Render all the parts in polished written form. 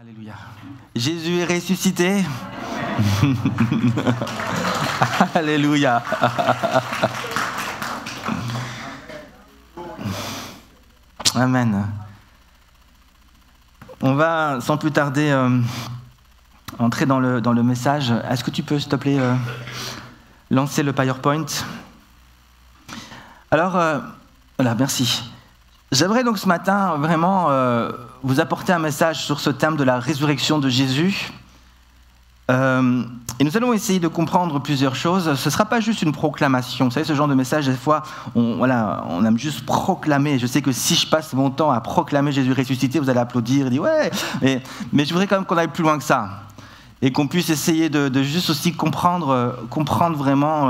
Alléluia. Jésus est ressuscité. Alléluia. Amen. On va sans plus tarder entrer dans le message. Est-ce que tu peux, s'il te plaît, lancer le PowerPoint? Alors, voilà, merci. J'aimerais donc ce matin vraiment vous apporter un message sur ce thème de la résurrection de Jésus. Et nous allons essayer de comprendre plusieurs choses. Ce ne sera pas juste une proclamation. Vous savez, ce genre de message, des fois, on aime juste proclamer. Je sais que si je passe mon temps à proclamer Jésus ressuscité, vous allez applaudir et dire « ouais ». Mais je voudrais quand même qu'on aille plus loin que ça. Et qu'on puisse essayer de juste aussi comprendre vraiment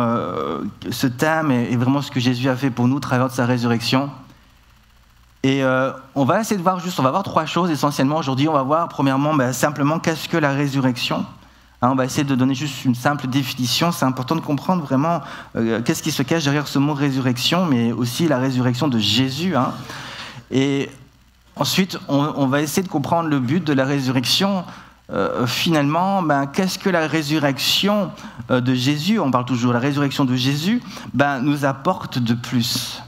ce thème et vraiment ce que Jésus a fait pour nous à travers de sa résurrection. Et on va essayer de voir on va voir trois choses essentiellement aujourd'hui. On va voir premièrement simplement qu'est-ce que la résurrection. On va essayer de donner juste une simple définition. C'est important de comprendre vraiment qu'est-ce qui se cache derrière ce mot résurrection, mais aussi la résurrection de Jésus. Et ensuite, on va essayer de comprendre le but de la résurrection. Finalement, qu'est-ce que la résurrection de Jésus, on parle toujours de la résurrection de Jésus, nous apporte de plus.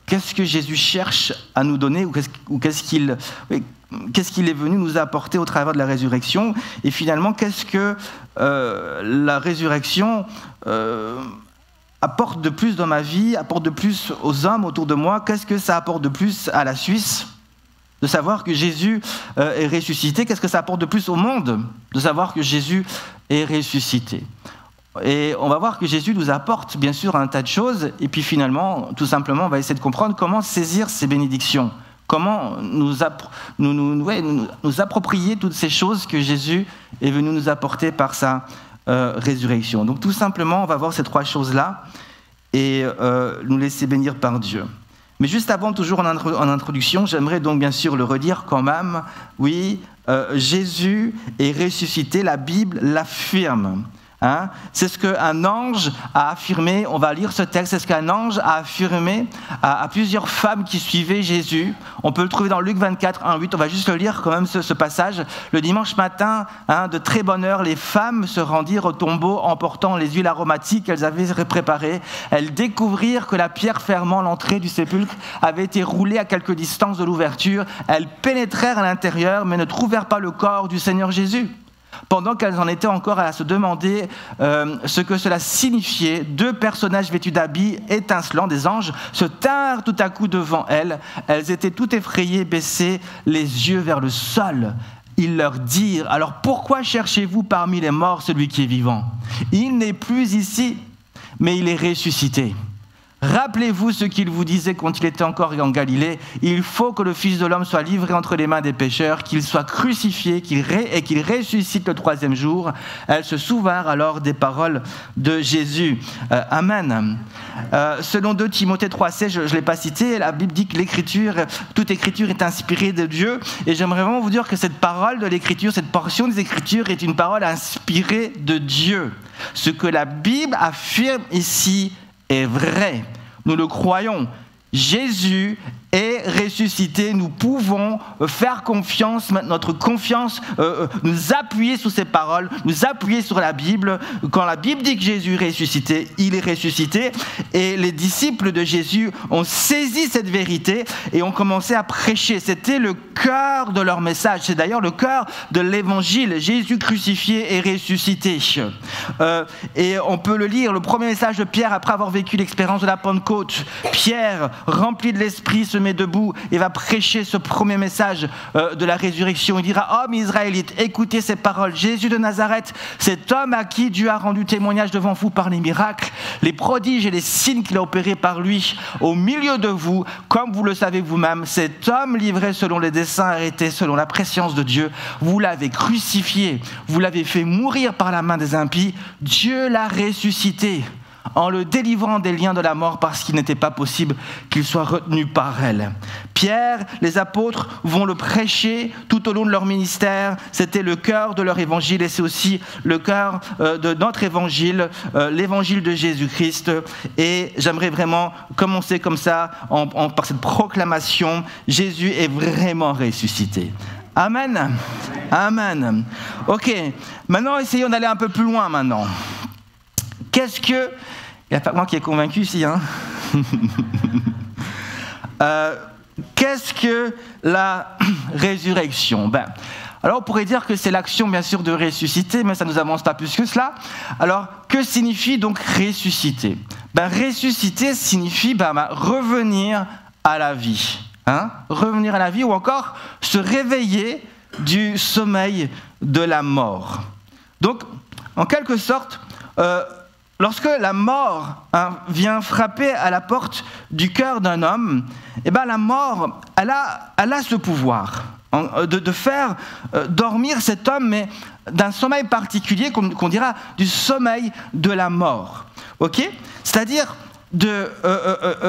Qu'est-ce que Jésus cherche à nous donner ou qu'est-ce qu'il est venu nous apporter au travers de la résurrection? Et finalement, qu'est-ce que la résurrection apporte de plus dans ma vie, apporte de plus aux hommes autour de moi? Qu'est-ce que ça apporte de plus à la Suisse de savoir que Jésus est ressuscité? Qu'est-ce que ça apporte de plus au monde de savoir que Jésus est ressuscité? Et on va voir que Jésus nous apporte bien sûr un tas de choses, et puis finalement, tout simplement, on va essayer de comprendre comment saisir ces bénédictions, comment nous approprier toutes ces choses que Jésus est venu nous apporter par sa résurrection. Donc tout simplement, on va voir ces trois choses-là et nous laisser bénir par Dieu. Mais juste avant, toujours en introduction, j'aimerais donc bien sûr le redire quand même. Oui, Jésus est ressuscité, la Bible l'affirme. C'est ce qu'un ange a affirmé, on va lire ce texte, c'est ce qu'un ange a affirmé à plusieurs femmes qui suivaient Jésus. On peut le trouver dans Luc 24, 1-8, on va juste le lire quand même ce passage. Le dimanche matin, de très bonne heure, les femmes se rendirent au tombeau emportant les huiles aromatiques qu'elles avaient préparées. Elles découvrirent que la pierre fermant l'entrée du sépulcre avait été roulée à quelque distance de l'ouverture. Elles pénétrèrent à l'intérieur mais ne trouvèrent pas le corps du Seigneur Jésus. Pendant qu'elles en étaient encore à se demander ce que cela signifiait, deux personnages vêtus d'habits étincelants, des anges, se tinrent tout à coup devant elles. Elles étaient toutes effrayées, baissées les yeux vers le sol. Ils leur dirent « Alors pourquoi cherchez-vous parmi les morts celui qui est vivant? Il n'est plus ici, mais il est ressuscité. » Rappelez-vous ce qu'il vous disait quand il était encore en Galilée. Il faut que le Fils de l'homme soit livré entre les mains des pécheurs, qu'il soit crucifié et qu'il ressuscite le troisième jour. Elles se souvinrent alors des paroles de Jésus. Amen. Selon 2 Timothée 3,16, je ne l'ai pas cité, la Bible dit que toute écriture est inspirée de Dieu. Et j'aimerais vraiment vous dire que cette parole de l'écriture, cette portion des écritures est une parole inspirée de Dieu. Ce que la Bible affirme ici est vrai. Nous le croyons. Jésus est ressuscité. Nous pouvons faire confiance, mettre notre confiance, nous appuyer sur ces paroles, nous appuyer sur la Bible. Quand la Bible dit que Jésus est ressuscité, il est ressuscité. Et les disciples de Jésus ont saisi cette vérité et ont commencé à prêcher. C'était le cœur de leur message. C'est d'ailleurs le cœur de l'évangile. Jésus crucifié et ressuscité. Et on peut le lire, le premier message de Pierre après avoir vécu l'expérience de la Pentecôte. Pierre, rempli de l'Esprit, se met debout et va prêcher ce premier message de la résurrection. Il dira: Hommes israélites, écoutez ces paroles. Jésus de Nazareth, cet homme à qui Dieu a rendu témoignage devant vous par les miracles, les prodiges et les signes qu'il a opérés par lui au milieu de vous, comme vous le savez vous-même, cet homme livré selon les desseins arrêtés, selon la prescience de Dieu, vous l'avez crucifié, vous l'avez fait mourir par la main des impies, Dieu l'a ressuscité en le délivrant des liens de la mort parce qu'il n'était pas possible qu'il soit retenu par elle. Pierre, les apôtres vont le prêcher tout au long de leur ministère. C'était le cœur de leur évangile et c'est aussi le cœur de notre évangile, l'évangile de Jésus-Christ. Et j'aimerais vraiment commencer comme ça par cette proclamation: Jésus est vraiment ressuscité. Amen. Amen. Ok, maintenant essayons d'aller un peu plus loin maintenant. Qu'est-ce que... Il n'y a pas que moi qui est convaincu ici, hein. Qu'est-ce que la résurrection? Alors on pourrait dire que c'est l'action bien sûr de ressusciter, mais ça ne nous avance pas plus que cela. Alors que signifie donc ressusciter? Ressusciter signifie revenir à la vie. Revenir à la vie ou encore se réveiller du sommeil de la mort. Donc en quelque sorte, lorsque la mort vient frapper à la porte du cœur d'un homme, la mort, elle a ce pouvoir de faire dormir cet homme, mais d'un sommeil particulier qu'on dira du sommeil de la mort. Okay? C'est-à-dire de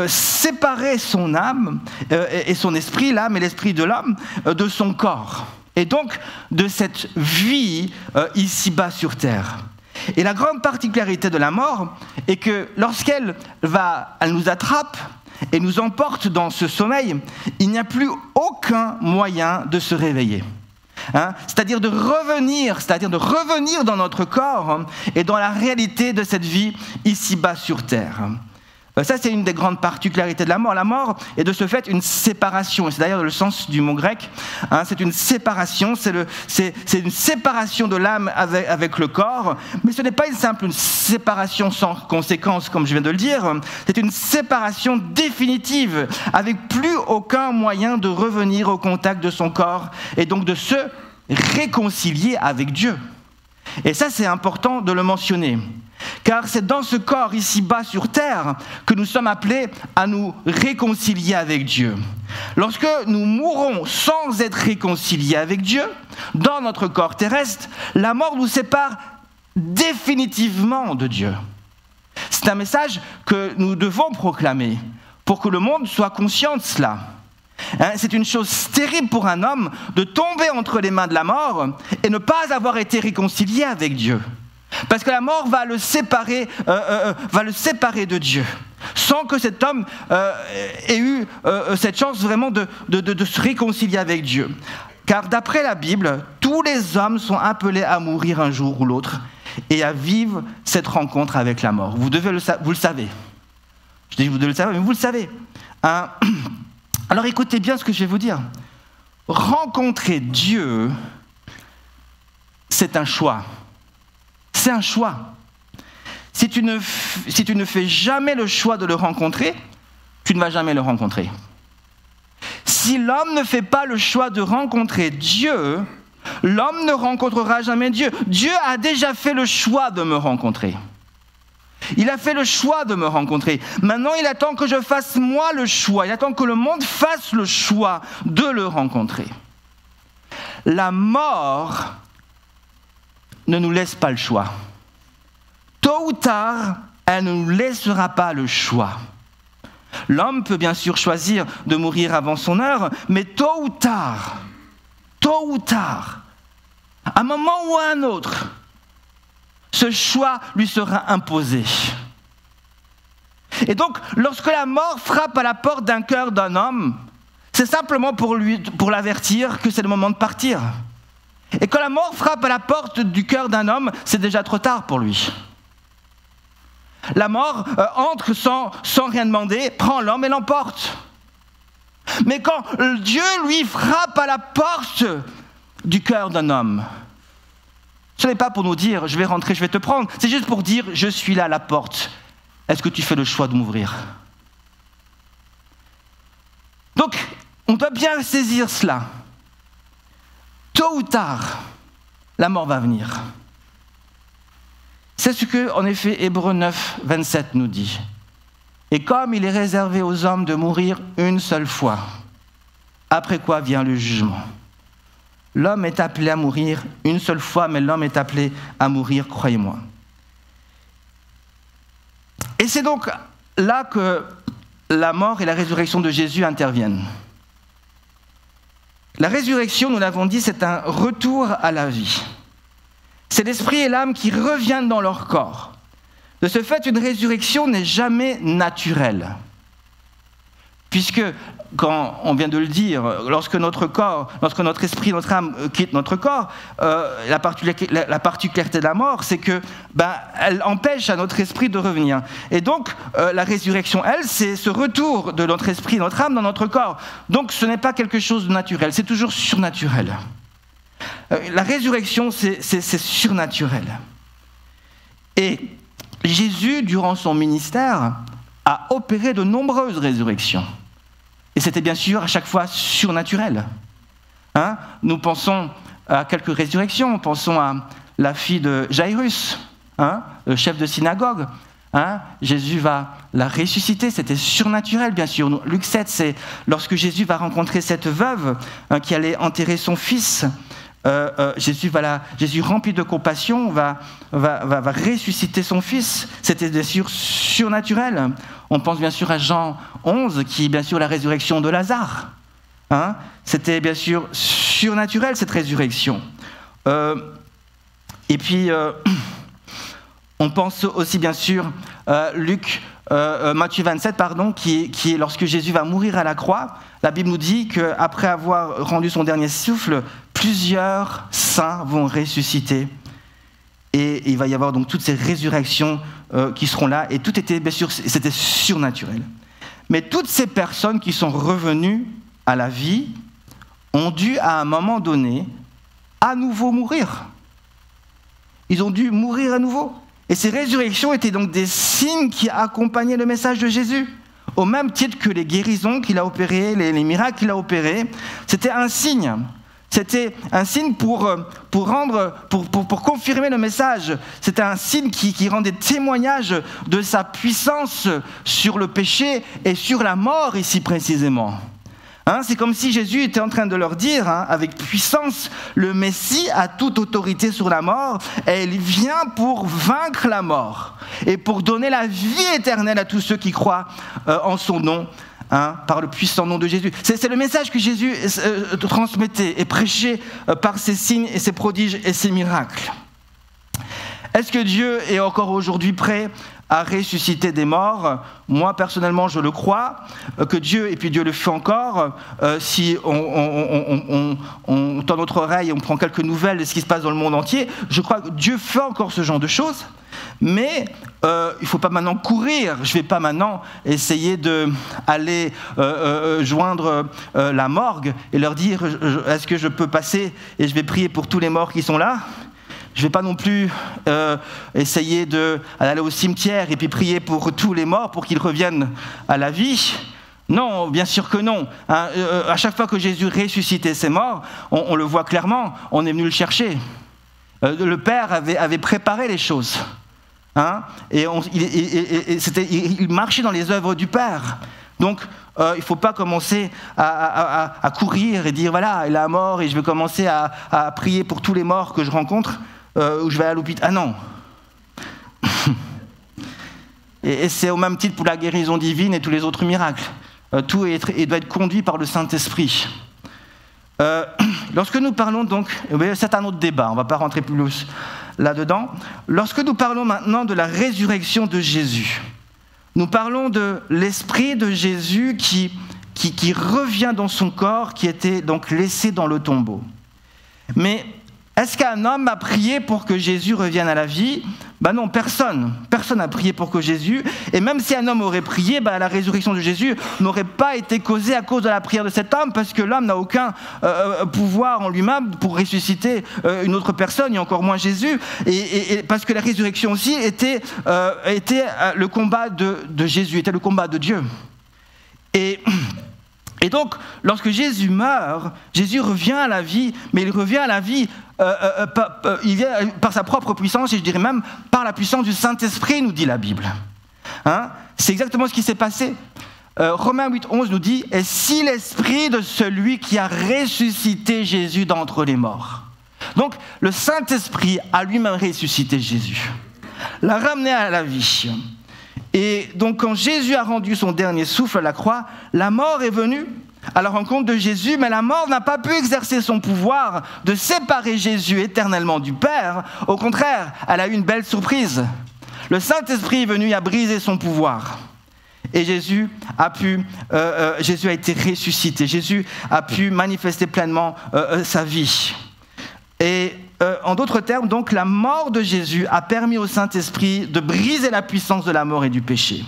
séparer son âme et son esprit, l'âme et l'esprit de l'homme, de son corps. Et donc de cette vie ici-bas sur terre. Et la grande particularité de la mort est que lorsqu'elle nous attrape et nous emporte dans ce sommeil, il n'y a plus aucun moyen de se réveiller. C'est-à-dire de revenir dans notre corps et dans la réalité de cette vie ici-bas sur terre. Ça, c'est une des grandes particularités de la mort. La mort est de ce fait une séparation. Et c'est d'ailleurs le sens du mot grec. C'est une séparation. C'est une séparation de l'âme avec le corps. Mais ce n'est pas une séparation sans conséquence, comme je viens de le dire. C'est une séparation définitive, avec plus aucun moyen de revenir au contact de son corps et donc de se réconcilier avec Dieu. Et ça, c'est important de le mentionner. Car c'est dans ce corps ici-bas sur terre que nous sommes appelés à nous réconcilier avec Dieu. Lorsque nous mourrons sans être réconciliés avec Dieu, dans notre corps terrestre, la mort nous sépare définitivement de Dieu. C'est un message que nous devons proclamer pour que le monde soit conscient de cela. C'est une chose terrible pour un homme de tomber entre les mains de la mort et ne pas avoir été réconcilié avec Dieu. Parce que la mort va le séparer de Dieu, sans que cet homme ait eu cette chance vraiment de se réconcilier avec Dieu. Car d'après la Bible, tous les hommes sont appelés à mourir un jour ou l'autre et à vivre cette rencontre avec la mort. Vous le savez. Je dis vous devez le savoir, mais vous le savez. Alors écoutez bien ce que je vais vous dire. Rencontrer Dieu, c'est un choix. C'est un choix. Si tu ne fais jamais le choix de le rencontrer, tu ne vas jamais le rencontrer. Si l'homme ne fait pas le choix de rencontrer Dieu, l'homme ne rencontrera jamais Dieu. Dieu a déjà fait le choix de me rencontrer. Il a fait le choix de me rencontrer. Maintenant, il attend que je fasse moi le choix. Il attend que le monde fasse le choix de le rencontrer. La mort ne nous laisse pas le choix. Tôt ou tard, elle ne nous laissera pas le choix. L'homme peut bien sûr choisir de mourir avant son heure, mais tôt ou tard, à un moment ou à un autre, ce choix lui sera imposé. Et donc, lorsque la mort frappe à la porte d'un cœur d'un homme, c'est simplement pour l'avertir que c'est le moment de partir. Et quand la mort frappe à la porte du cœur d'un homme, c'est déjà trop tard pour lui. La mort entre sans rien demander, prend l'homme et l'emporte. Mais quand Dieu, lui, frappe à la porte du cœur d'un homme, ce n'est pas pour nous dire « je vais rentrer, je vais te prendre », c'est juste pour dire « je suis là à la porte, est-ce que tu fais le choix de m'ouvrir ?» Donc, on doit bien saisir cela. Tôt ou tard, la mort va venir. C'est ce que, en effet, Hébreux 9, 27 nous dit. Et comme il est réservé aux hommes de mourir une seule fois, après quoi vient le jugement. L'homme est appelé à mourir une seule fois, mais l'homme est appelé à mourir, croyez-moi. Et c'est donc là que la mort et la résurrection de Jésus interviennent. La résurrection, nous l'avons dit, c'est un retour à la vie. C'est l'esprit et l'âme qui reviennent dans leur corps. De ce fait, une résurrection n'est jamais naturelle, puisque, quand on vient de le dire, lorsque notre esprit, notre âme quitte notre corps, la particularité de la mort, c'est que elle empêche à notre esprit de revenir. Et donc, la résurrection, elle, c'est ce retour de notre esprit, notre âme dans notre corps. Donc, ce n'est pas quelque chose de naturel, c'est toujours surnaturel. La résurrection, c'est surnaturel. Et Jésus, durant son ministère, a opéré de nombreuses résurrections. Et c'était bien sûr à chaque fois surnaturel. Nous pensons à quelques résurrections. Pensons à la fille de Jairus, le chef de synagogue. Jésus va la ressusciter, c'était surnaturel bien sûr. Luc 7, c'est lorsque Jésus va rencontrer cette veuve qui allait enterrer son fils. Jésus rempli de compassion va ressusciter son fils. C'était bien sûr surnaturel. On pense bien sûr à Jean 11, qui est bien sûr la résurrection de Lazare. C'était bien sûr surnaturel cette résurrection. Et puis, on pense aussi bien sûr Matthieu 27, qui est lorsque Jésus va mourir à la croix. La Bible nous dit qu'après avoir rendu son dernier souffle, plusieurs saints vont ressusciter. Et il va y avoir donc toutes ces résurrections qui seront là. Et tout était, bien sûr, c'était surnaturel. Mais toutes ces personnes qui sont revenues à la vie ont dû, à un moment donné, à nouveau mourir. Ils ont dû mourir à nouveau. Et ces résurrections étaient donc des signes qui accompagnaient le message de Jésus. Au même titre que les guérisons qu'il a opérées, les miracles qu'il a opérés, c'était un signe. C'était un signe pour confirmer le message. C'était un signe qui rendait témoignage de sa puissance sur le péché et sur la mort ici précisément. C'est comme si Jésus était en train de leur dire, avec puissance, le Messie a toute autorité sur la mort et il vient pour vaincre la mort et pour donner la vie éternelle à tous ceux qui croient en son nom, par le puissant nom de Jésus. C'est le message que Jésus transmettait et prêchait par ses signes et ses prodiges et ses miracles. Est-ce que Dieu est encore aujourd'hui prêt à ressusciter des morts? Moi, personnellement, je le crois, que Dieu, et puis Dieu le fait encore, si on tend notre oreille et on prend quelques nouvelles de ce qui se passe dans le monde entier, je crois que Dieu fait encore ce genre de choses, mais il ne faut pas maintenant courir. Je ne vais pas maintenant essayer d'aller joindre la morgue et leur dire « Est-ce que je peux passer et je vais prier pour tous les morts qui sont là ?» Je ne vais pas non plus essayer d'aller au cimetière et puis prier pour tous les morts pour qu'ils reviennent à la vie. Non, bien sûr que non. À chaque fois que Jésus ressuscitait ses morts, on le voit clairement, on est venu le chercher. Le Père avait préparé les choses. Il marchait dans les œuvres du Père. Donc, il ne faut pas commencer à courir et dire, voilà, il est mort et je vais commencer à prier pour tous les morts que je rencontre. Où je vais à l'hôpital. Ah non. Et c'est au même titre pour la guérison divine et tous les autres miracles. Tout doit être conduit par le Saint-Esprit. Lorsque nous parlons donc, c'est un autre débat, on ne va pas rentrer plus là-dedans. Lorsque nous parlons maintenant de la résurrection de Jésus, nous parlons de l'esprit de Jésus qui revient dans son corps, qui était donc laissé dans le tombeau. Mais est-ce qu'un homme a prié pour que Jésus revienne à la vie? Non, personne. Personne n'a prié pour que Jésus... Et même si un homme aurait prié, la résurrection de Jésus n'aurait pas été causée à cause de la prière de cet homme, parce que l'homme n'a aucun pouvoir en lui-même pour ressusciter une autre personne, et encore moins Jésus. Et parce que la résurrection aussi était le combat de Jésus, était le combat de Dieu. Et donc, lorsque Jésus meurt, Jésus revient à la vie, mais il revient à la vie il vient par sa propre puissance, et je dirais même par la puissance du Saint-Esprit, nous dit la Bible. C'est exactement ce qui s'est passé. Romains 8:11 nous dit « Et si l'Esprit de celui qui a ressuscité Jésus d'entre les morts ». Donc, le Saint-Esprit a lui-même ressuscité Jésus, l'a ramené à la vie. Et donc, quand Jésus a rendu son dernier souffle à la croix, la mort est venue à la rencontre de Jésus, mais la mort n'a pas pu exercer son pouvoir de séparer Jésus éternellement du Père. Au contraire, elle a eu une belle surprise. Le Saint-Esprit est venu à briser son pouvoir. et Jésus a été ressuscité. Jésus a pu manifester pleinement sa vie. Et en d'autres termes, donc, la mort de Jésus a permis au Saint-Esprit de briser la puissance de la mort et du péché.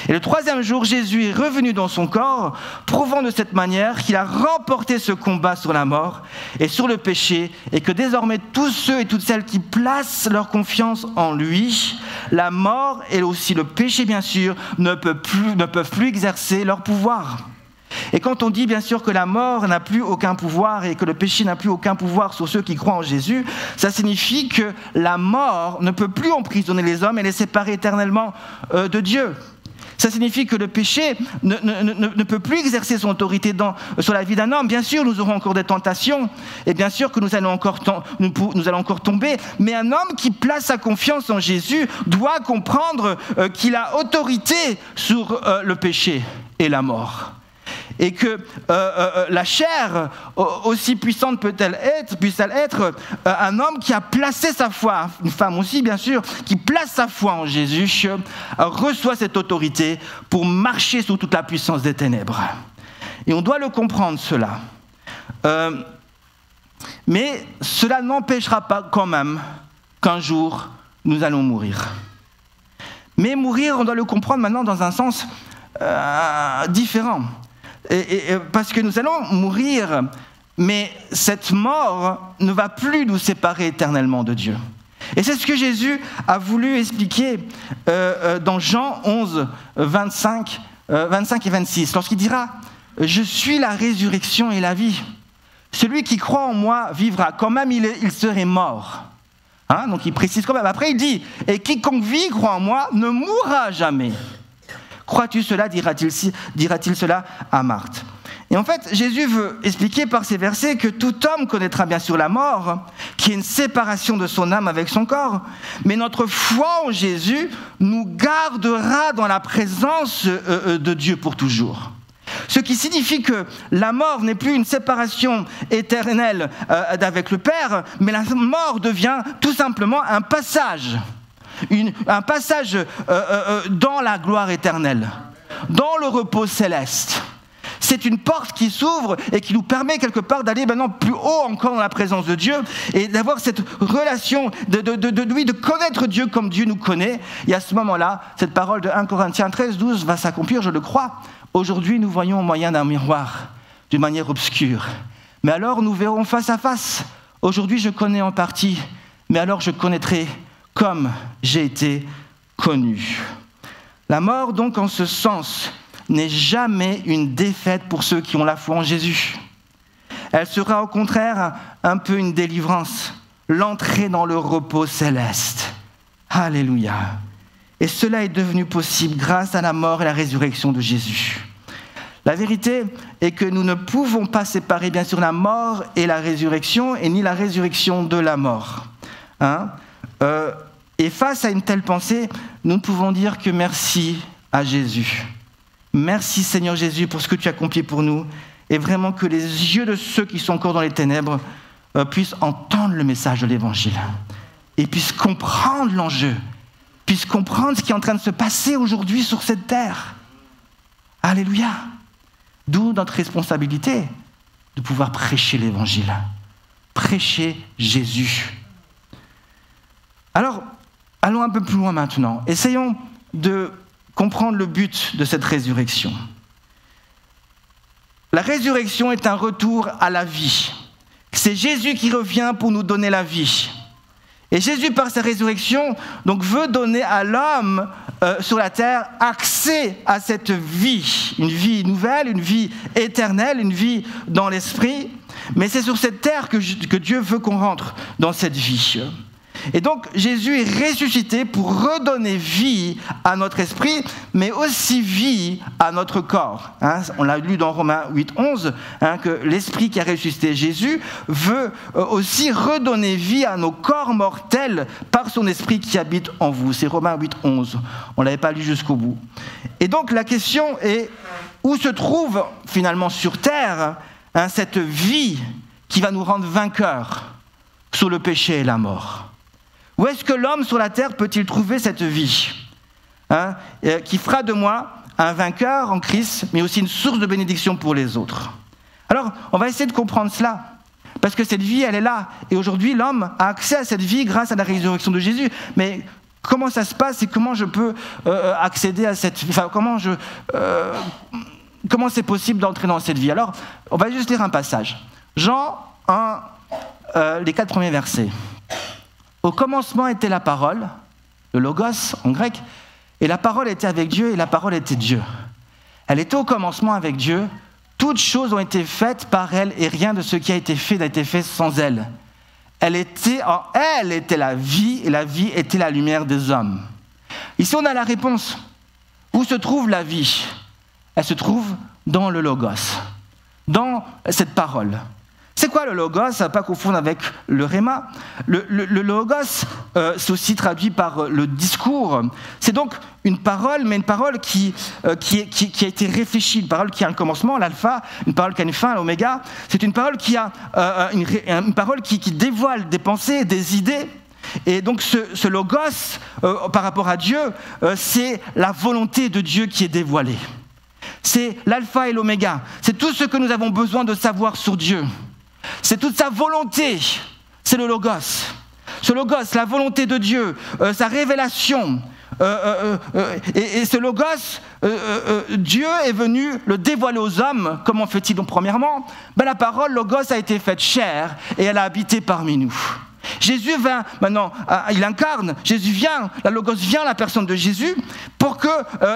Et le troisième jour, Jésus est revenu dans son corps, prouvant de cette manière qu'il a remporté ce combat sur la mort et sur le péché, et que désormais tous ceux et toutes celles qui placent leur confiance en lui, la mort et aussi le péché, bien sûr, ne peuvent plus exercer leur pouvoir. Et quand on dit bien sûr que la mort n'a plus aucun pouvoir et que le péché n'a plus aucun pouvoir sur ceux qui croient en Jésus, ça signifie que la mort ne peut plus emprisonner les hommes et les séparer éternellement de Dieu. Ça signifie que le péché ne peut plus exercer son autorité sur la vie d'un homme. Bien sûr, nous aurons encore des tentations, et bien sûr que nous allons encore tomber, mais un homme qui place sa confiance en Jésus doit comprendre qu'il a autorité sur le péché et la mort. Et que la chair, aussi puissante puisse-t-elle être, un homme qui a placé sa foi, une femme aussi bien sûr, qui place sa foi en Jésus, reçoit cette autorité pour marcher sous toute la puissance des ténèbres. Et on doit le comprendre, cela. Mais cela n'empêchera pas quand même qu'un jour, nous allons mourir. Mais mourir, on doit le comprendre maintenant dans un sens différent. Parce que nous allons mourir, mais cette mort ne va plus nous séparer éternellement de Dieu. Et c'est ce que Jésus a voulu expliquer dans Jean 11, 25 et 26, lorsqu'il dira « Je suis la résurrection et la vie. Celui qui croit en moi vivra, quand même il serait mort. » Donc il précise quand même. Après il dit « Et quiconque vit, croit en moi, ne mourra jamais. » Crois-tu cela, dira-t-il cela à Marthe. Et en fait, Jésus veut expliquer par ces versets que tout homme connaîtra bien sûr la mort, qui est une séparation de son âme avec son corps, mais notre foi en Jésus nous gardera dans la présence de Dieu pour toujours. Ce qui signifie que la mort n'est plus une séparation éternelle avec le Père, mais la mort devient tout simplement un passage. Un passage dans la gloire éternelle, dans le repos céleste. C'est une porte qui s'ouvre et qui nous permet quelque part d'aller maintenant plus haut encore dans la présence de Dieu et d'avoir cette relation, de connaître Dieu comme Dieu nous connaît. Et à ce moment-là, cette parole de 1 Corinthiens 13, 12 va s'accomplir, je le crois. Aujourd'hui, nous voyons au moyen d'un miroir, d'une manière obscure. Mais alors, nous verrons face à face. Aujourd'hui, je connais en partie, mais alors je connaîtrai comme j'ai été connu. La mort, donc, en ce sens, n'est jamais une défaite pour ceux qui ont la foi en Jésus. Elle sera au contraire un peu une délivrance, l'entrée dans le repos céleste. Alléluia. Et cela est devenu possible grâce à la mort et la résurrection de Jésus. La vérité est que nous ne pouvons pas séparer, bien sûr, la mort et la résurrection, et ni la résurrection de la mort. Et face à une telle pensée, nous ne pouvons dire que merci à Jésus. Merci Seigneur Jésus pour ce que tu as accompli pour nous, et vraiment que les yeux de ceux qui sont encore dans les ténèbres puissent entendre le message de l'Évangile, et puissent comprendre l'enjeu, puissent comprendre ce qui est en train de se passer aujourd'hui sur cette terre. Alléluia. D'où notre responsabilité de pouvoir prêcher l'Évangile, prêcher Jésus. Alors, allons un peu plus loin maintenant. Essayons de comprendre le but de cette résurrection. La résurrection est un retour à la vie. C'est Jésus qui revient pour nous donner la vie. Et Jésus, par sa résurrection, donc, veut donner à l'homme sur la terre accès à cette vie. Une vie nouvelle, une vie éternelle, une vie dans l'esprit. Mais c'est sur cette terre que Dieu veut qu'on rentre dans cette vie. Et donc, Jésus est ressuscité pour redonner vie à notre esprit, mais aussi vie à notre corps. On l'a lu dans Romains 8, 11, que l'esprit qui a ressuscité Jésus veut aussi redonner vie à nos corps mortels par son esprit qui habite en vous. C'est Romains 8, 11. On ne l'avait pas lu jusqu'au bout. Et donc, la question est, où se trouve finalement sur terre cette vie qui va nous rendre vainqueurs sur le péché et la mort? Où est-ce que l'homme sur la terre peut-il trouver cette vie qui fera de moi un vainqueur en Christ, mais aussi une source de bénédiction pour les autres. Alors, on va essayer de comprendre cela, parce que cette vie, elle est là. Et aujourd'hui, l'homme a accès à cette vie grâce à la résurrection de Jésus. Mais comment ça se passe et comment je peux accéder à cette vie, enfin, comment c'est possible d'entrer dans cette vie? Alors, on va juste lire un passage. Jean 1, les 4 premiers versets. Au commencement était la parole, le logos en grec, et la parole était avec Dieu, et la parole était Dieu. Elle était au commencement avec Dieu. Toutes choses ont été faites par elle, et rien de ce qui a été fait n'a été fait sans elle. Elle était la vie, et la vie était la lumière des hommes. Ici, on a la réponse. Où se trouve la vie? Elle se trouve dans le logos, dans cette parole. C'est quoi le logos? À ne pas confondre avec le rhéma. Le logos, c'est aussi traduit par le discours. C'est donc une parole, mais une parole qui a été réfléchie, une parole qui a un commencement, l'alpha, une parole qui a une fin, l'oméga. C'est une parole qui a une parole qui dévoile des pensées, des idées. Et donc ce logos, par rapport à Dieu, c'est la volonté de Dieu qui est dévoilée. C'est l'alpha et l'oméga. C'est tout ce que nous avons besoin de savoir sur Dieu. C'est toute sa volonté, c'est le logos. Ce logos, la volonté de Dieu, sa révélation. Et ce logos, Dieu est venu le dévoiler aux hommes. Comment fait-il donc premièrement? La parole logos a été faite chair et elle a habité parmi nous. Jésus vient maintenant, il incarne, Jésus vient, la logos vient, la personne de Jésus, pour que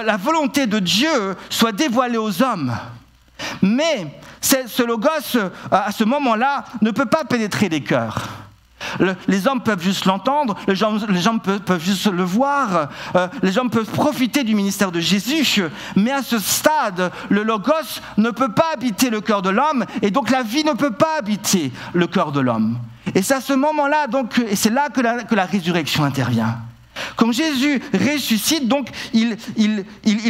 la volonté de Dieu soit dévoilée aux hommes. Mais ce logos, à ce moment-là, ne peut pas pénétrer les cœurs. Les hommes peuvent juste l'entendre, les gens peuvent juste le voir, les gens peuvent profiter du ministère de Jésus, mais à ce stade, le logos ne peut pas habiter le cœur de l'homme, et donc la vie ne peut pas habiter le cœur de l'homme. Et c'est à ce moment-là, donc, et c'est là que la résurrection intervient. Comme Jésus ressuscite, donc il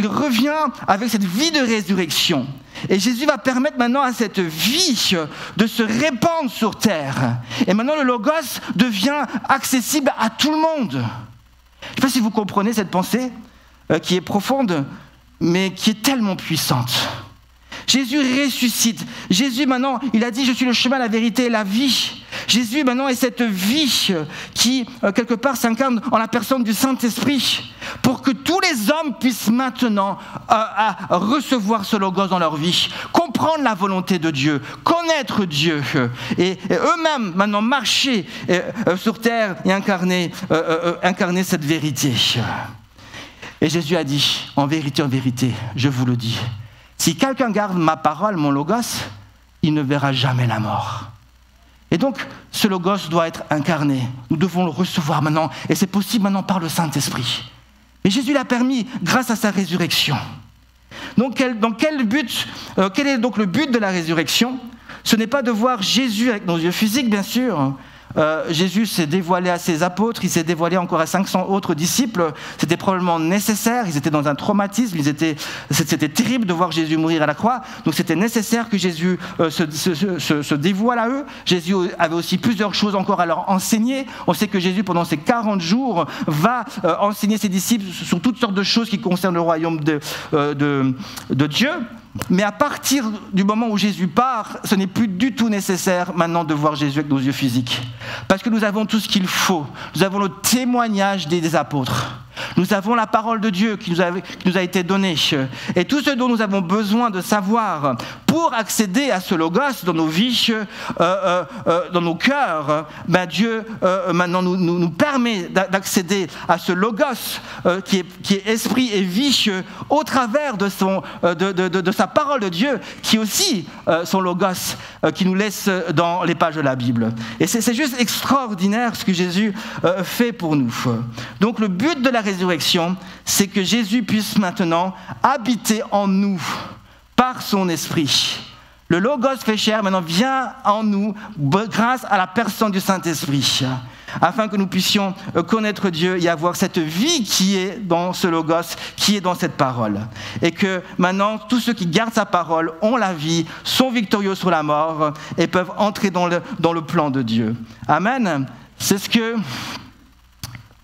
revient avec cette vie de résurrection. Et Jésus va permettre maintenant à cette vie de se répandre sur terre. Et maintenant le logos devient accessible à tout le monde. Je ne sais pas si vous comprenez cette pensée qui est profonde, mais qui est tellement puissante. Jésus ressuscite. Jésus maintenant, il a dit « Je suis le chemin, la vérité et la vie ». Jésus maintenant est cette vie qui, quelque part, s'incarne en la personne du Saint-Esprit pour que tous les hommes puissent maintenant recevoir ce logos dans leur vie, comprendre la volonté de Dieu, connaître Dieu et eux-mêmes maintenant marcher sur terre et incarner cette vérité. Et Jésus a dit « En vérité, je vous le dis, si quelqu'un garde ma parole, mon logos, il ne verra jamais la mort. » Et donc, ce logos doit être incarné. Nous devons le recevoir maintenant. Et c'est possible maintenant par le Saint-Esprit. Et Jésus l'a permis grâce à sa résurrection. Donc, quel est donc le but de la résurrection? Ce n'est pas de voir Jésus avec nos yeux physiques, bien sûr. Jésus s'est dévoilé à ses apôtres, il s'est dévoilé encore à 500 autres disciples. C'était probablement nécessaire, ils étaient dans un traumatisme, c'était terrible de voir Jésus mourir à la croix. Donc c'était nécessaire que Jésus se dévoile à eux. Jésus avait aussi plusieurs choses encore à leur enseigner. On sait que Jésus, pendant ces 40 jours, va enseigner ses disciples sur toutes sortes de choses qui concernent le royaume de Dieu. Mais à partir du moment où Jésus part, ce n'est plus du tout nécessaire maintenant de voir Jésus avec nos yeux physiques. Parce que nous avons tout ce qu'il faut. Nous avons le témoignage des apôtres. Nous avons la parole de Dieu qui nous a été donnée. Et tout ce dont nous avons besoin de savoir pour accéder à ce logos dans nos vies, dans nos cœurs, Dieu maintenant nous permet d'accéder à ce logos qui est esprit et vie au travers de sa parole de Dieu, qui est aussi son logos qui nous laisse dans les pages de la Bible. Et c'est juste extraordinaire ce que Jésus fait pour nous. Donc le but de la résurrection, c'est que Jésus puisse maintenant habiter en nous par son esprit. Le logos fait chair maintenant vient en nous grâce à la personne du Saint-Esprit, afin que nous puissions connaître Dieu et avoir cette vie qui est dans ce logos, qui est dans cette parole. Et que maintenant, tous ceux qui gardent sa parole ont la vie, sont victorieux sur la mort et peuvent entrer dans le plan de Dieu. Amen. C'est ce que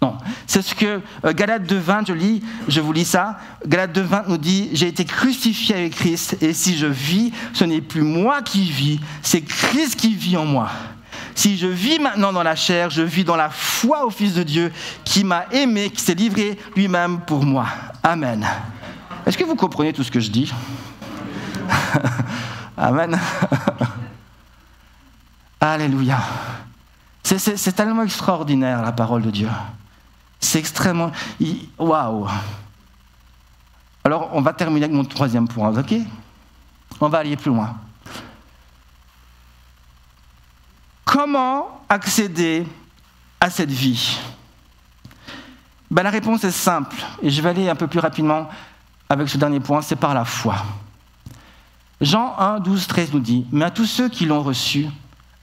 Non, c'est ce que Galates 2:20, je vous lis ça. Galates 2:20 nous dit « J'ai été crucifié avec Christ, et si je vis, ce n'est plus moi qui vis, c'est Christ qui vit en moi. Si je vis maintenant dans la chair, je vis dans la foi au Fils de Dieu qui m'a aimé, qui s'est livré lui-même pour moi. Amen. » Est-ce que vous comprenez tout ce que je dis? Amen. Alléluia. C'est tellement extraordinaire, la parole de Dieu. C'est extrêmement... Waouh. Alors, on va terminer avec mon troisième point, ok? On va aller plus loin. Comment accéder à cette vie? La réponse est simple, et je vais aller un peu plus rapidement avec ce dernier point, c'est par la foi. Jean 1, 12, 13 nous dit « Mais à tous ceux qui l'ont reçu,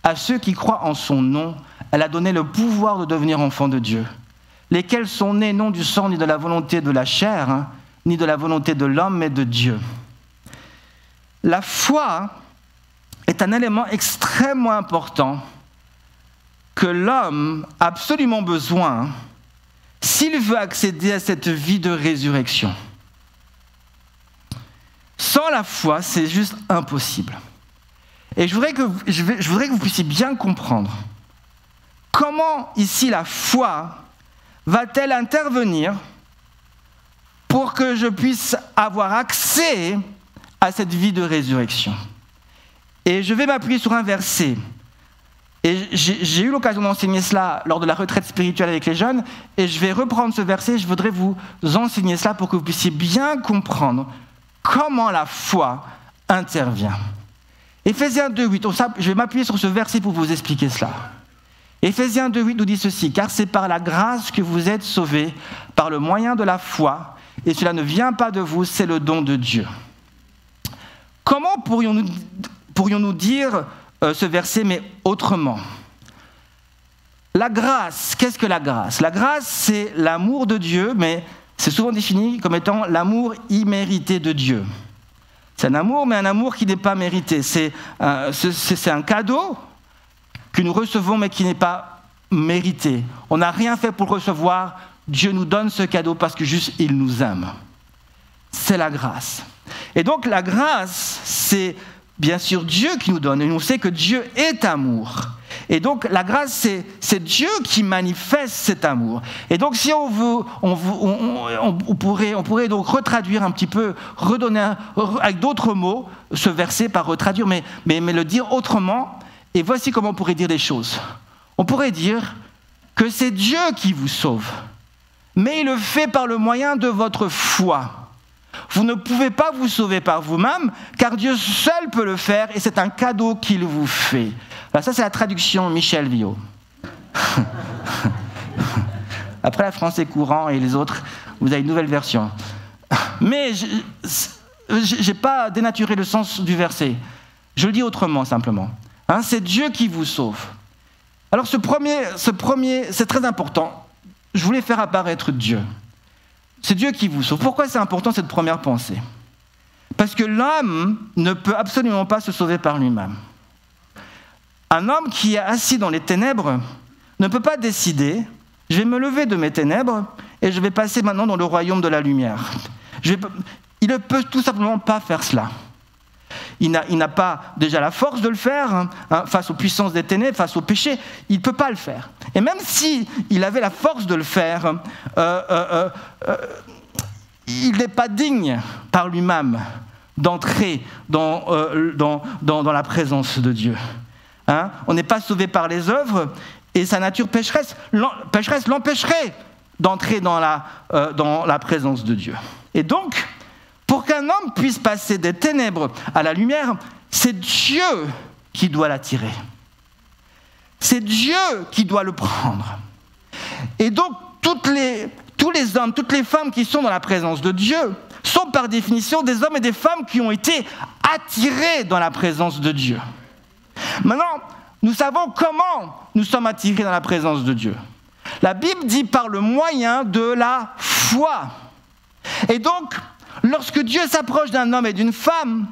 à ceux qui croient en son nom, elle a donné le pouvoir de devenir enfants de Dieu, lesquels sont nés non du sang ni de la volonté de la chair, ni de la volonté de l'homme, mais de Dieu. » La foi est un élément extrêmement important que l'homme a absolument besoin s'il veut accéder à cette vie de résurrection. Sans la foi, c'est juste impossible. Et je voudrais que vous puissiez bien comprendre comment ici la foi va-t-elle intervenir pour que je puisse avoir accès à cette vie de résurrection. Et je vais m'appuyer sur un verset. Et j'ai eu l'occasion d'enseigner cela lors de la retraite spirituelle avec les jeunes, et je vais reprendre ce verset, et je voudrais vous enseigner cela pour que vous puissiez bien comprendre comment la foi intervient. Éphésiens 2:8, je vais m'appuyer sur ce verset pour vous expliquer cela. Éphésiens 2:8 nous dit ceci, « Car c'est par la grâce que vous êtes sauvés, par le moyen de la foi, et cela ne vient pas de vous, c'est le don de Dieu. » Comment pourrions-nous dire ce verset, mais autrement? La grâce, qu'est-ce que la grâce? La grâce, c'est l'amour de Dieu, mais c'est souvent défini comme étant l'amour immérité de Dieu. C'est un amour, mais un amour qui n'est pas mérité. C'est un cadeau que nous recevons, mais qui n'est pas mérité. On n'a rien fait pour le recevoir. Dieu nous donne ce cadeau parce que juste il nous aime. C'est la grâce. Et donc la grâce, c'est bien sûr Dieu qui nous donne. Et on sait que Dieu est amour. Et donc la grâce, c'est Dieu qui manifeste cet amour. Et donc si on pourrait donc retraduire un petit peu, redonner avec d'autres mots ce verset, par retraduire, mais le dire autrement. Et voici comment on pourrait dire les choses. On pourrait dire que c'est Dieu qui vous sauve, mais il le fait par le moyen de votre foi. Vous ne pouvez pas vous sauver par vous-même, car Dieu seul peut le faire, et c'est un cadeau qu'il vous fait. Alors ça, c'est la traduction Michel Viau. Après, la français courant et les autres, vous avez une nouvelle version. Mais je n'ai pas dénaturé le sens du verset. Je le dis autrement, simplement. C'est Dieu qui vous sauve. Alors ce premier, c'est très important. Je voulais faire apparaître Dieu. C'est Dieu qui vous sauve. Pourquoi c'est important cette première pensée? Parce que l'homme ne peut absolument pas se sauver par lui-même. Un homme qui est assis dans les ténèbres ne peut pas décider, je vais me lever de mes ténèbres et je vais passer maintenant dans le royaume de la lumière. Il ne peut tout simplement pas faire cela. Il n'a pas déjà la force de le faire face aux puissances des ténèbres, face au péché. Il ne peut pas le faire. Et même s'il avait la force de le faire, il n'est pas digne par lui-même d'entrer dans la présence de Dieu. On n'est pas sauvé par les œuvres, et sa nature pécheresse l'empêcherait d'entrer dans la présence de Dieu. Et donc, pour qu'un homme puisse passer des ténèbres à la lumière, c'est Dieu qui doit l'attirer. C'est Dieu qui doit le prendre. Et donc, tous les hommes, toutes les femmes qui sont dans la présence de Dieu sont par définition des hommes et des femmes qui ont été attirés dans la présence de Dieu. Maintenant, nous savons comment nous sommes attirés dans la présence de Dieu. La Bible dit par le moyen de la foi. Et donc, lorsque Dieu s'approche d'un homme et d'une femme,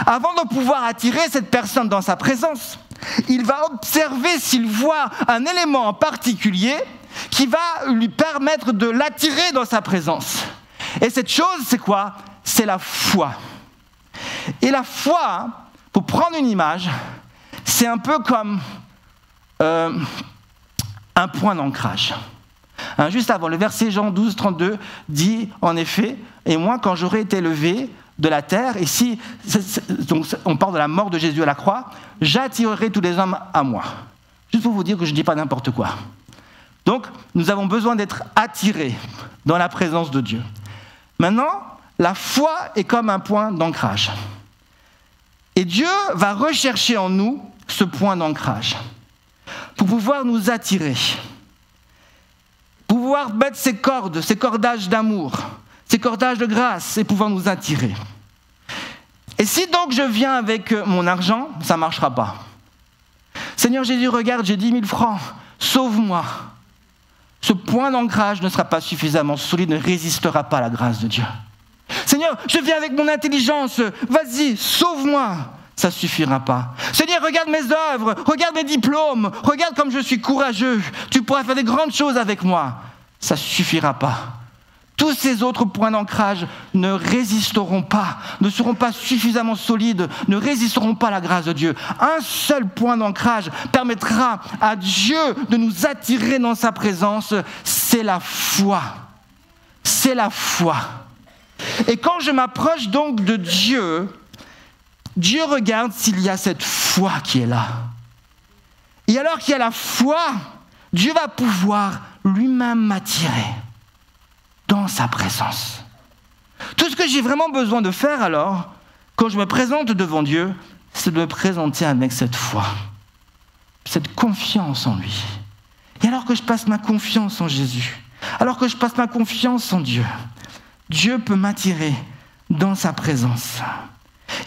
avant de pouvoir attirer cette personne dans sa présence, il va observer s'il voit un élément en particulier qui va lui permettre de l'attirer dans sa présence. Et cette chose, c'est quoi? C'est la foi. Et la foi, pour prendre une image, c'est un peu comme un point d'ancrage. Juste avant, le verset Jean 12, 32 dit en effet, « Et moi, quand j'aurai été levé de la terre, ici, donc on parle de la mort de Jésus à la croix, j'attirerai tous les hommes à moi. » Juste pour vous dire que je ne dis pas n'importe quoi. Donc, nous avons besoin d'être attirés dans la présence de Dieu. Maintenant, la foi est comme un point d'ancrage. Et Dieu va rechercher en nous ce point d'ancrage pour pouvoir nous attirer, pour pouvoir mettre ces cordes, ces cordages d'amour, ces cordages de grâce et pouvoir nous attirer. Et si donc je viens avec mon argent, ça ne marchera pas. Seigneur Jésus, regarde, j'ai 10 000 francs, sauve-moi. Ce point d'ancrage ne sera pas suffisamment solide, ne résistera pas à la grâce de Dieu. Seigneur, je viens avec mon intelligence, vas-y, sauve-moi. Ça ne suffira pas. Seigneur, regarde mes œuvres, regarde mes diplômes, regarde comme je suis courageux, tu pourras faire des grandes choses avec moi. Ça ne suffira pas. Tous ces autres points d'ancrage ne résisteront pas, ne seront pas suffisamment solides, ne résisteront pas à la grâce de Dieu. Un seul point d'ancrage permettra à Dieu de nous attirer dans sa présence, c'est la foi. C'est la foi. Et quand je m'approche donc de Dieu, Dieu regarde s'il y a cette foi qui est là. Et alors qu'il y a la foi, Dieu va pouvoir lui-même m'attirer dans sa présence. Tout ce que j'ai vraiment besoin de faire alors, quand je me présente devant Dieu, c'est de me présenter avec cette foi, cette confiance en lui. Et alors que je passe ma confiance en Jésus, alors que je passe ma confiance en Dieu, Dieu peut m'attirer dans sa présence.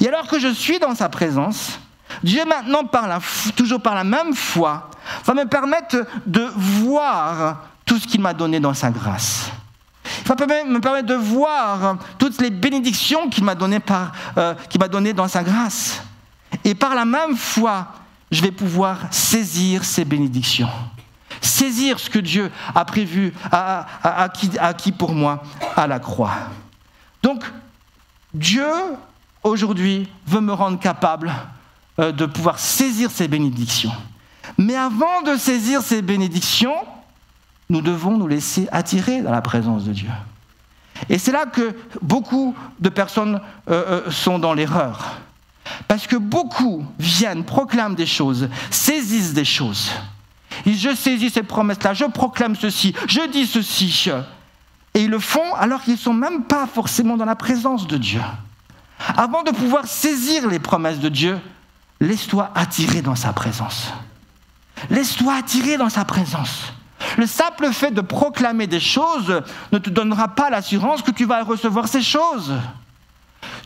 Et alors que je suis dans sa présence, Dieu maintenant, toujours par la même foi, va me permettre de voir tout ce qu'il m'a donné dans sa grâce. Il va me permettre de voir toutes les bénédictions qu'il m'a données dans sa grâce. Et par la même foi, je vais pouvoir saisir ces bénédictions. Saisir ce que Dieu a prévu, a acquis pour moi à la croix. Donc, Dieu, aujourd'hui, veut me rendre capable de pouvoir saisir ces bénédictions. Mais avant de saisir ces bénédictions, nous devons nous laisser attirer dans la présence de Dieu. Et c'est là que beaucoup de personnes sont dans l'erreur. Parce que beaucoup viennent, proclament des choses, saisissent des choses. Ils disent, je saisis ces promesses-là, je proclame ceci, je dis ceci. Et ils le font alors qu'ils ne sont même pas forcément dans la présence de Dieu. Avant de pouvoir saisir les promesses de Dieu, laisse-toi attirer dans sa présence. Laisse-toi attirer dans sa présence. Le simple fait de proclamer des choses ne te donnera pas l'assurance que tu vas recevoir ces choses.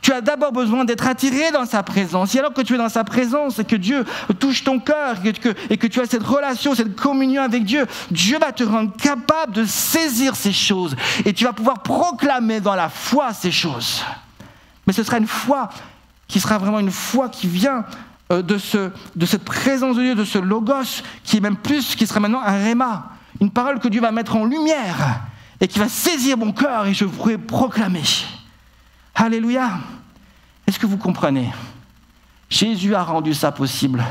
Tu as d'abord besoin d'être attiré dans sa présence. Et alors que tu es dans sa présence et que Dieu touche ton cœur et que tu as cette relation, cette communion avec Dieu, Dieu va te rendre capable de saisir ces choses. Et tu vas pouvoir proclamer dans la foi ces choses. Mais ce sera une foi qui sera vraiment une foi qui vient de cette présence de Dieu, de ce logos, qui est même plus, qui sera maintenant un réma. Une parole que Dieu va mettre en lumière et qui va saisir mon cœur et je pourrai proclamer. Alléluia. Est-ce que vous comprenez? Jésus a rendu ça possible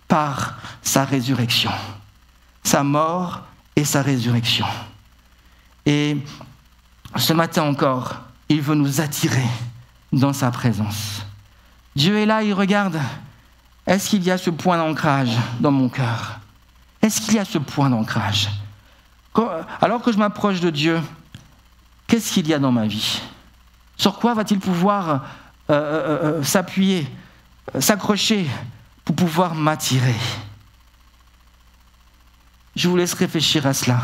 par sa résurrection, sa mort et sa résurrection. Et ce matin encore, il veut nous attirer dans sa présence. Dieu est là, il regarde. Est-ce qu'il y a ce point d'ancrage dans mon cœur? Est-ce qu'il y a ce point d'ancrage? Alors que je m'approche de Dieu, qu'est-ce qu'il y a dans ma vie? Sur quoi va-t-il pouvoir s'appuyer, s'accrocher pour pouvoir m'attirer? Je vous laisse réfléchir à cela.